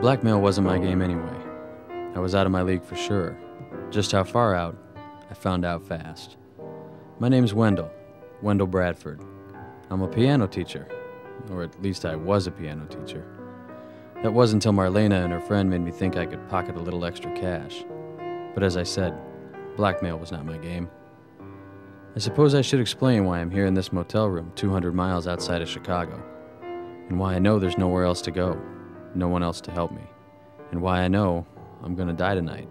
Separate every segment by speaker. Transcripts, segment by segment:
Speaker 1: Blackmail wasn't my game anyway. I was out of my league for sure. Just how far out, I found out fast. My name's Wendell Bradford. I'm a piano teacher, or at least I was a piano teacher. That was until Marlena and her friend made me think I could pocket a little extra cash. But as I said, blackmail was not my game. I suppose I should explain why I'm here in this motel room 200 miles outside of Chicago, and why I know there's nowhere else to go, no one else to help me, and why I know I'm gonna die tonight.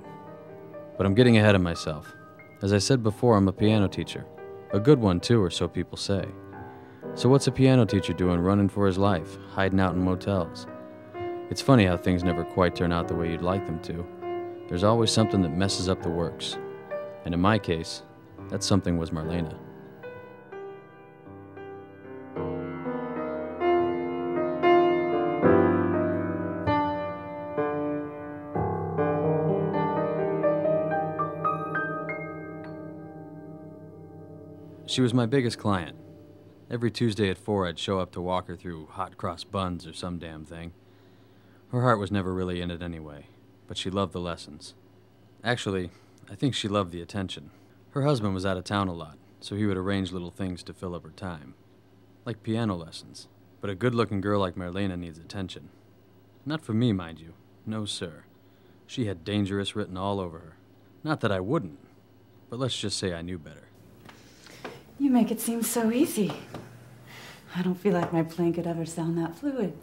Speaker 1: But I'm getting ahead of myself. As I said before, I'm a piano teacher. A good one too, or so people say. So what's a piano teacher doing running for his life, hiding out in motels? It's funny how things never quite turn out the way you'd like them to. There's always something that messes up the works. And in my case, that something was Marlena. She was my biggest client. Every Tuesday at 4, I'd show up to walk her through hot cross buns or some damn thing. Her heart was never really in it anyway, but she loved the lessons. Actually, I think she loved the attention. Her husband was out of town a lot, so he would arrange little things to fill up her time. Like piano lessons. But a good-looking girl like Marlena needs attention. Not from me, mind you. No, sir. She had dangerous written all over her. Not that I wouldn't, but let's just say I knew better.
Speaker 2: You make it seem so easy. I don't feel like my playing could ever sound that fluid.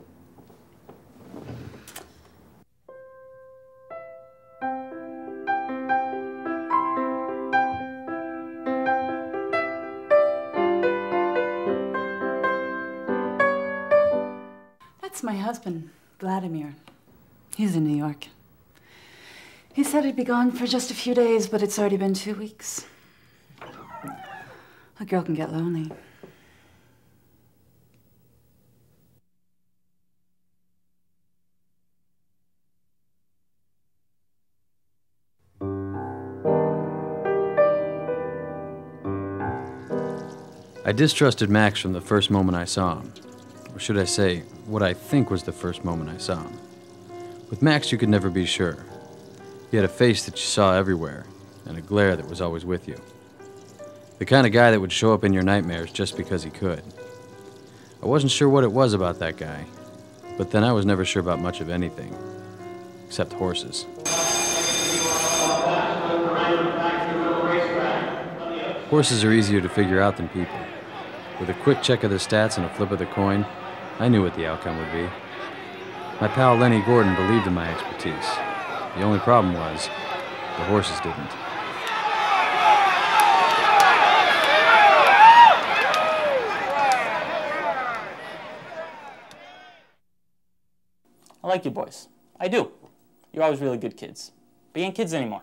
Speaker 2: That's my husband, Vladimir. He's in New York. He said he'd be gone for just a few days, but it's already been 2 weeks. A girl can get lonely.
Speaker 1: I distrusted Max from the first moment I saw him. Or should I say, what I think was the first moment I saw him. With Max, you could never be sure. He had a face that you saw everywhere, and a glare that was always with you. The kind of guy that would show up in your nightmares just because he could. I wasn't sure what it was about that guy, but then I was never sure about much of anything, except horses. Horses are easier to figure out than people. With a quick check of the stats and a flip of the coin, I knew what the outcome would be. My pal Lenny Gordon believed in my expertise. The only problem was, the horses didn't.
Speaker 3: I like you boys. I do. You're always really good kids. But you ain't kids anymore.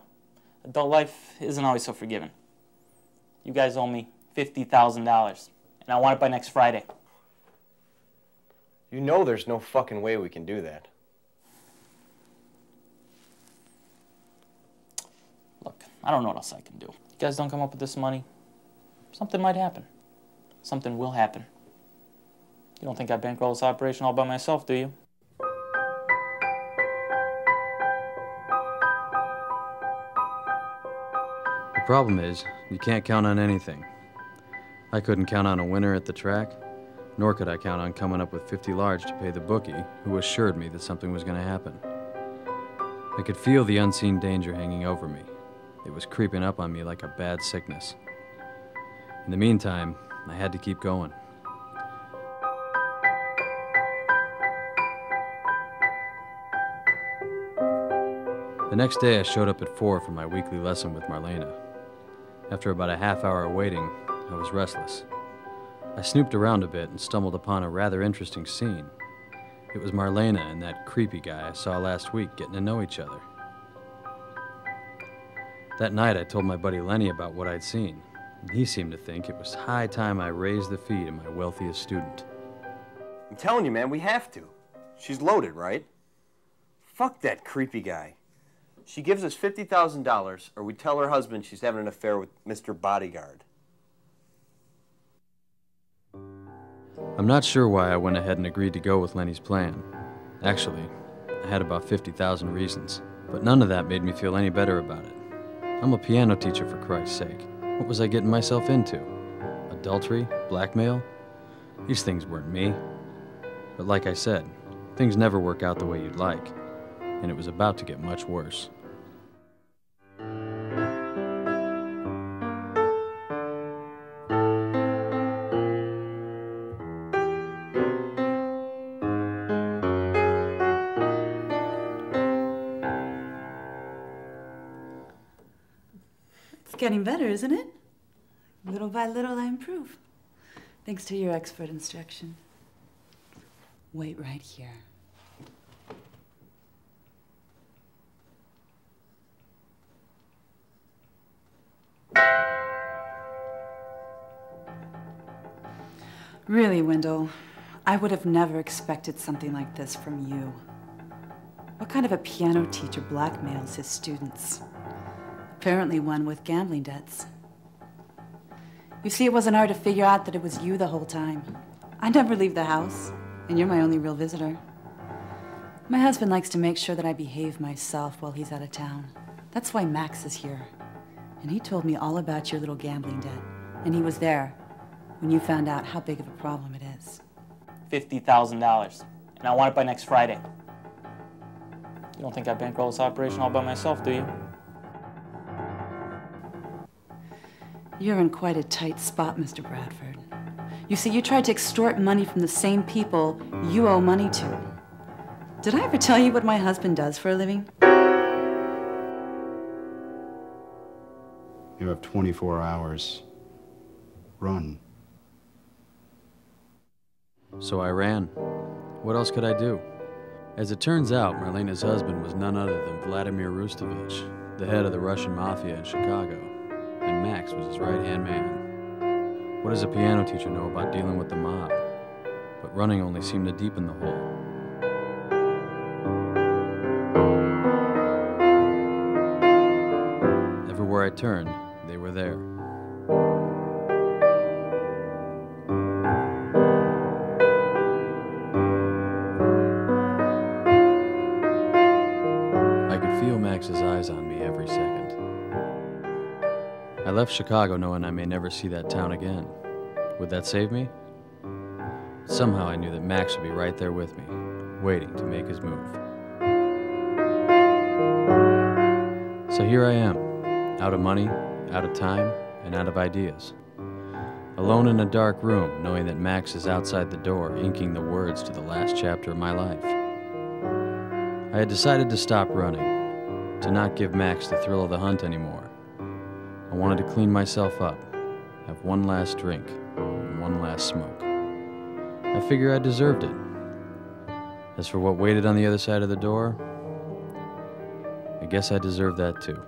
Speaker 3: Adult life isn't always so forgiving. You guys owe me $50,000, and I want it by next Friday.
Speaker 4: You know there's no fucking way we can do that.
Speaker 3: Look, I don't know what else I can do. You guys don't come up with this money, something might happen. Something will happen. You don't think I bankroll this operation all by myself, do you?
Speaker 1: The problem is, you can't count on anything. I couldn't count on a winner at the track, nor could I count on coming up with 50 large to pay the bookie who assured me that something was going to happen. I could feel the unseen danger hanging over me. It was creeping up on me like a bad sickness. In the meantime, I had to keep going. The next day I showed up at 4 for my weekly lesson with Marlena. After about a half hour of waiting, I was restless. I snooped around a bit and stumbled upon a rather interesting scene. It was Marlena and that creepy guy I saw last week getting to know each other. That night I told my buddy Lenny about what I'd seen, and he seemed to think it was high time I raised the fee to my wealthiest student.
Speaker 4: I'm telling you, man, we have to. She's loaded, right? Fuck that creepy guy. She gives us $50,000, or we tell her husband she's having an affair with Mr. Bodyguard.
Speaker 1: I'm not sure why I went ahead and agreed to go with Lenny's plan. Actually, I had about 50,000 reasons, but none of that made me feel any better about it. I'm a piano teacher, for Christ's sake. What was I getting myself into? Adultery? Blackmail? These things weren't me. But like I said, things never work out the way you'd like, and it was about to get much worse.
Speaker 2: It's getting better, isn't it? Little by little, I improve. Thanks to your expert instruction. Wait right here. Really, Wendell, I would have never expected something like this from you. What kind of a piano teacher blackmails his students? Apparently one with gambling debts. You see, it wasn't hard to figure out that it was you the whole time. I never leave the house, and you're my only real visitor. My husband likes to make sure that I behave myself while he's out of town. That's why Max is here. And he told me all about your little gambling debt. And he was there when you found out how big of a problem it is.
Speaker 3: $50,000, and I want it by next Friday. You don't think I bankroll this operation all by myself, do you?
Speaker 2: You're in quite a tight spot, Mr. Bradford. You see, you tried to extort money from the same people you owe money to. Did I ever tell you what my husband does for a living?
Speaker 5: You have 24 hours. Run.
Speaker 1: So I ran. What else could I do? As it turns out, Marlena's husband was none other than Vladimir Rustovich, the head of the Russian mafia in Chicago, and Max was his right-hand man. What does a piano teacher know about dealing with the mob? But running only seemed to deepen the hole. Everywhere I turned, they were there. I could feel Max's eyes on me every second. I left Chicago knowing I may never see that town again. Would that save me? Somehow I knew that Max would be right there with me, waiting to make his move. So here I am, out of money, out of time, and out of ideas. Alone in a dark room, knowing that Max is outside the door, inking the words to the last chapter of my life. I had decided to stop running, to not give Max the thrill of the hunt anymore. I wanted to clean myself up, have one last drink, and one last smoke. I figure I deserved it. As for what waited on the other side of the door, I guess I deserve that too.